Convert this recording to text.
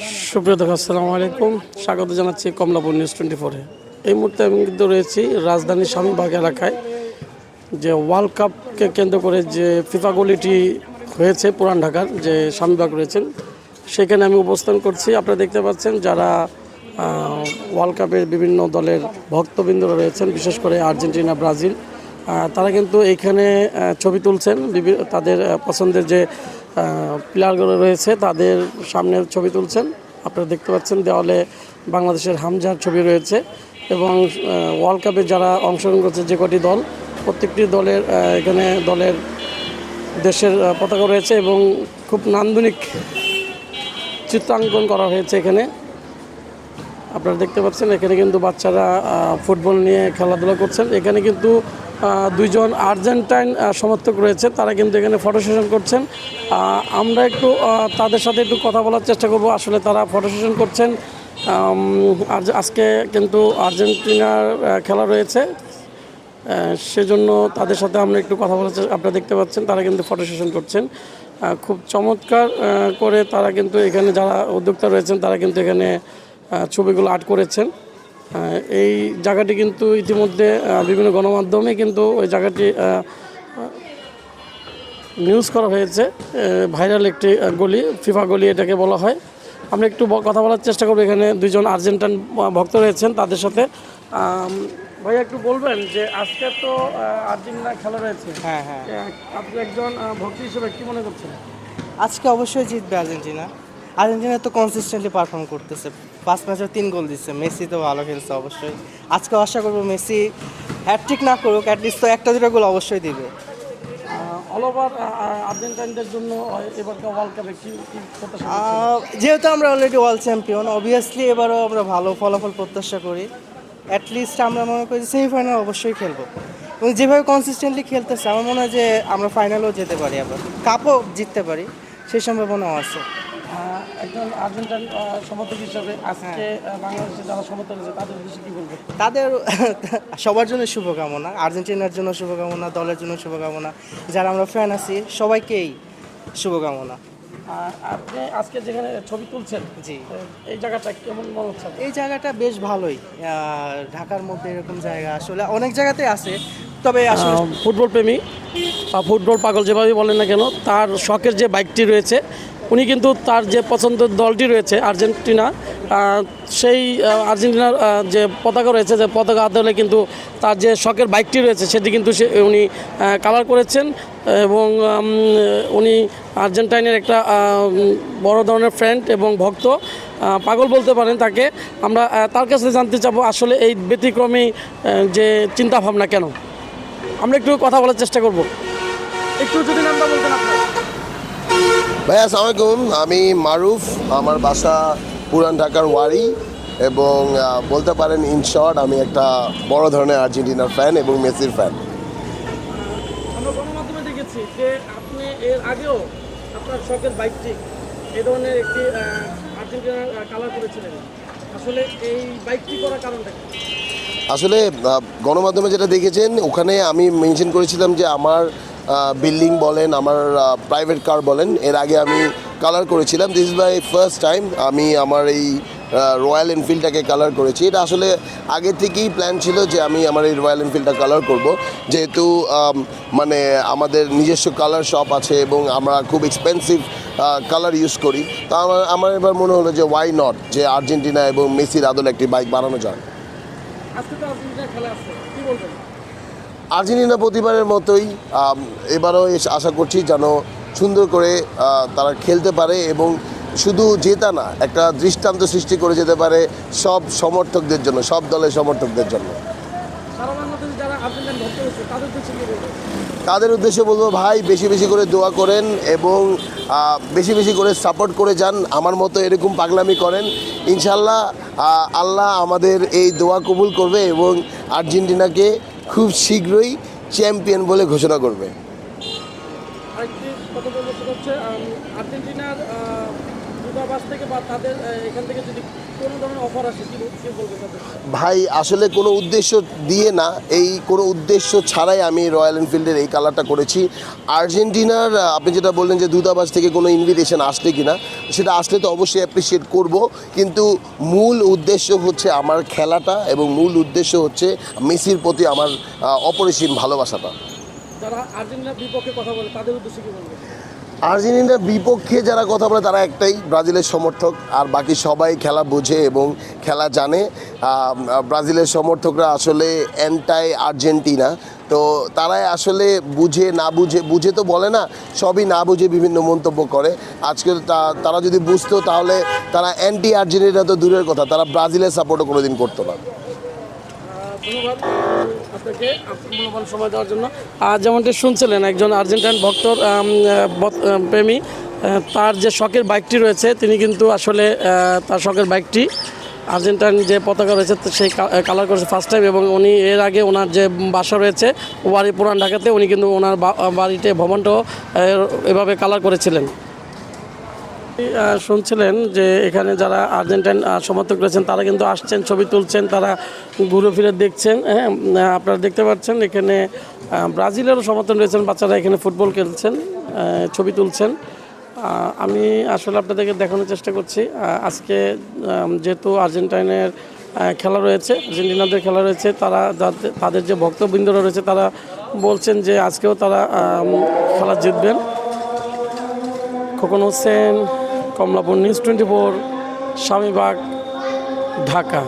সুপ্রিয় দর্শক, আসসালামু আলাইকুম। স্বাগত জানাচ্ছি কমলাপুর নিউজ 24-এ। এই মুহূর্তে আমি কিন্তু রয়েছি রাজধানীর স্বামীবাগ এলাকায়, যে ওয়ার্ল্ড কাপকে কেন্দ্র করে যে ফিফা গলিটি হয়েছে পুরান ঢাকার যে স্বামীবাগ রয়েছেন, সেখানে আমি অবস্থান করছি। আপনারা দেখতে পাচ্ছেন যারা ওয়ার্ল্ড কাপের বিভিন্ন দলের ভক্তবৃন্দরা রয়েছেন, বিশেষ করে আর্জেন্টিনা, ব্রাজিল, তারা কিন্তু এইখানে ছবি তুলছেন। তাদের পছন্দের যে প্লেয়ারগুলো রয়েছে তাদের সামনে ছবি তুলছেন। আপনারা দেখতে পাচ্ছেন দেওয়ালে বাংলাদেশের হামজার ছবি রয়েছে এবং ওয়ার্ল্ড কাপে যারা অংশগ্রহণ করছে যে কটি দল, প্রত্যেকটি দলের এখানে দলের দেশের পতাকা রয়েছে এবং খুব নান্দনিক চিত্রাঙ্কন করা হয়েছে এখানে। আপনারা দেখতে পাচ্ছেন এখানে কিন্তু বাচ্চারা ফুটবল নিয়ে খেলাধুলা করছেন। এখানে কিন্তু দুইজন আর্জেন্টাইন সমর্থক রয়েছে, তারা কিন্তু এখানে ফটো সেশন করছেন। আমরা একটু তাদের সাথে একটু কথা বলার চেষ্টা করব, আসলে তারা ফটো সেশন করছেন। আজকে কিন্তু আর্জেন্টিনার খেলা রয়েছে, সেজন্য তাদের সাথে আমরা একটু কথা বলার চেষ্টা। আপনারা দেখতে পাচ্ছেন তারা কিন্তু ফটো সেশন করছেন। খুব চমৎকার করে তারা কিন্তু এখানে যারা উদ্যোক্তা রয়েছেন তারা কিন্তু এখানে ছবিগুলো আর্ট করেছেন। এই জায়গাটি কিন্তু ইতিমধ্যে বিভিন্ন গণমাধ্যমে কিন্তু ওই জায়গাটি নিউজ করা হয়েছে। ভাইরাল একটি গলি, ফিফা গলি এটাকে বলা হয়। আমরা একটু কথা বলার চেষ্টা করবো। এখানে দুইজন আর্জেন্টাইন ভক্ত রয়েছেন, তাদের সাথে। ভাইয়া একটু বলবেন যে আজকে তো আর্জেন্টিনা খেলা রয়েছে, হ্যাঁ হ্যাঁ, আপনি একজন ভক্ত হিসেবে কী মনে করছেন? আজকে অবশ্যই জিতবে আর্জেন্টিনা। আর্জেন্টিনা তো কনসিস্টেন্টলি পারফর্ম করতেছে, 5 ম্যাচে 3 গোল দিচ্ছে। মেসি তো ভালো খেলছে অবশ্যই। আজকে আশা করবো মেসি হ্যাটট্রিক না করুক, অ্যাটলিস্ট তো 1-2 গোল অবশ্যই দিবে। অল ওভার আর্জেন্টাইনদের জন্য এবারকার ওয়ার্ল্ড কাপে কী প্রত্যাশা? যেহেতু আমরা অলরেডি ওয়ার্ল্ড চ্যাম্পিয়ন, অবভিয়াসলি এবারও আমরা ভালো ফলাফল প্রত্যাশা করি। অ্যাটলিস্ট আমরা মনে করি সেমিফাইনাল অবশ্যই খেলবো, এবং যেভাবে কনসিস্টেন্টলি খেলতেছে আমার মনে হয় যে আমরা ফাইনালেও যেতে পারি, আবার কাপও জিততে পারি, সেই সম্ভাবনাও আছে। একজন আর্জেন্টাইন সমর্থক হিসাবে আজকে বাংলাদেশে যারা সমর্থক আছে তাদের উদ্দেশ্যে কী বলবেন? তাদের সবার জন্য শুভকামনা, আর্জেন্টিনার জন্য শুভকামনা, দলের জন্য শুভকামনা, যারা আমরা ফ্যান আছি সবাইকেই শুভকামনা। আপনি আজকে যেখানে ছবি তুলছেন, জি, এই জায়গাটা কেমন মনে হচ্ছে? এই জায়গাটা বেশ ভালোই। ঢাকার মধ্যে এরকম জায়গা আসলে অনেক জায়গাতে আছে, তবে আসলে ফুটবল প্রেমী বা ফুটবল পাগল যেভাবে বলেন না কেন, তার শখের যে বাইকটি রয়েছে, উনি কিন্তু তার যে পছন্দের দলটি রয়েছে আর্জেন্টিনা, সেই আর্জেন্টিনার যে পতাকা রয়েছে, যে পতাকা আদলে কিন্তু তার যে শখের বাইকটি রয়েছে সেটি কিন্তু উনি কালার করেছেন। এবং উনি আর্জেন্টাইনের একটা বড় ধরনের ফ্রেন্ড এবং ভক্ত, পাগল বলতে পারেন তাকে। আমরা তার কাছে জানতে চাবো আসলে এই ব্যতিক্রমী যে চিন্তাভাবনা কেন। আমরা একটু কথা বলার চেষ্টা করব। একটু যদি নামটা বলতেন আপনার। ভাইয়া আসসালামু আলাইকুম, আমি মারুফ, আমার বাসা পুরান ঢাকার ওয়ারি, এবং বলতে পারেন ইন শর্ট আমি একটা বড় ধরনের আর্জেন্টিনার ফ্যান এবং মেসির ফ্যান। আমরা গণমাধ্যমে দেখেছি যে আপনি এর আগেও আপনার শখের বাইকটি এই ধরনের একটি আর্জেন্টিনার কালার করেছিলেন। আসলে এই বাইকটি করার কারণটা কি? আসলে গণমাধ্যমে যেটা দেখেছেন ওখানে আমি মেনশন করেছিলাম যে আমার বিল্ডিং বলেন, আমার প্রাইভেট কার বলেন, এর আগে আমি কালার করেছিলাম। This is my first time আমি আমার এই রয়্যাল এনফিল্ডটাকে কালার করেছি। এটা আসলে আগে থেকেই প্ল্যান ছিল যে আমি আমার এই রয়্যাল এনফিল্ডটা কালার করব, যেহেতু মানে আমাদের নিজস্ব কালার শপ আছে এবং আমরা খুব এক্সপেন্সিভ কালার ইউজ করি। তো আমার এবার মনে হলো যে ওয়াই নট, যে আর্জেন্টিনা এবং মেসির আদলে একটি বাইক বানানো যায়। আজকে তো আর্জেন্টিনার খেলা আছে, কি বলবেন? আর্জেন্টিনা প্রতিবারের মতোই এবারও আশা করছি যেন সুন্দর করে তারা খেলতে পারে এবং শুধু জেতা না, একটা দৃষ্টান্ত সৃষ্টি করে যেতে পারে সব সমর্থকদের জন্য, সব দলের সমর্থকদের জন্য। সারা বাংলাদেশে যারা আর্জেন্টাইন ভক্ত রয়েছে তাদের উদ্দেশ্যে কি বলবেন? তাদের উদ্দেশ্যে বলবো, ভাই বেশি বেশি করে দোয়া করেন এবং বেশি বেশি করে সাপোর্ট করে যান, আমার মতো এরকম পাগলামি করেন। ইনশাল্লাহ আল্লাহ আমাদের এই দোয়া কবুল করবে এবং আর্জেন্টিনাকে খুব শীঘ্রই চ্যাম্পিয়ন বলে ঘোষণা করবে। আরেকটি কথা বলতে হচ্ছে আর্জেন্টিনার দূতাবাস থেকে বা তাদের এখান থেকে যদি কোনো ধরনের অফার আসে কি বলবে তাদের? ভাই আসলে কোনো উদ্দেশ্য দিয়ে না, এই কোনো উদ্দেশ্য ছাড়াই আমি রয়্যাল এনফিল্ডের এই কালারটা করেছি। আর্জেন্টিনার আপনি যেটা বললেন যে দূতাবাস থেকে কোনো ইনভিটেশন আসলে কিনা, সেটা আসলে তো অবশ্যই অ্যাপ্রিসিয়েট করব, কিন্তু মূল উদ্দেশ্য হচ্ছে আমার খেলাটা এবং মূল উদ্দেশ্য হচ্ছে মেসির প্রতি আমার অপরিসীম ভালোবাসাটা। যারা আর্জেন্টিনার বিপক্ষে কথা বলে তাদের উদ্দেশ্যে কি বলবে? আর্জেন্টিনার বিপক্ষে যারা কথা বলে তারা একটাই, ব্রাজিলের সমর্থক, আর বাকি সবাই খেলা বোঝে এবং খেলা জানে। ব্রাজিলের সমর্থকরা আসলে অ্যান্টাই আর্জেন্টিনা, তো তারাই আসলে বুঝে না বুঝে, বুঝে তো বলে না, সবই না বুঝে বিভিন্ন মন্তব্য করে। আজকে তারা যদি বুঝতো তাহলে তারা অ্যান্টি আর্জেন্টিনা তো দূরের কথা, তারা ব্রাজিলের সাপোর্টও কোনোদিন করতো না। ধন্যবাদ আপনাকে মূল্যবান সময় দেওয়ার জন্য। আর যেমনটি শুনছিলেন একজন আর্জেন্টাইন ভক্তর প্রেমী, তার যে শখের বাইকটি রয়েছে তিনি কিন্তু আসলে তার শখের বাইকটি আর্জেন্টাইন যে পতাকা রয়েছে সেই কালার করেছে ফার্স্ট টাইম, এবং উনি এর আগে ওনার যে বাসা রয়েছে বাড়ি পুরান ঢাকাতে, উনি কিন্তু ওনার বাড়িতে ভবনটাও এভাবে কালার করেছিলেন। শুনছিলেন যে এখানে যারা আর্জেন্টাইন সমর্থক রয়েছেন তারা কিন্তু আসছেন, ছবি তুলছেন, তারা ঘুরে ফিরে দেখছেন। হ্যাঁ, আপনারা দেখতে পাচ্ছেন এখানে ব্রাজিলেরও সমর্থন রয়েছেন, বাচ্চারা এখানে ফুটবল খেলছেন, ছবি তুলছেন। আমি আসলে আপনাদেরকে দেখানোর চেষ্টা করছি আজকে যেহেতু আর্জেন্টাইনের খেলা রয়েছে, আর্জেন্টিনাদের খেলা রয়েছে, তারা তাদের যে ভক্তবৃন্দরা রয়েছে তারা বলছেন যে আজকেও তারা খেলা জিতবেন। খোকন হোসেন, কমলাপুর নিউজ 24, স্বামীবাগ, ঢাকা।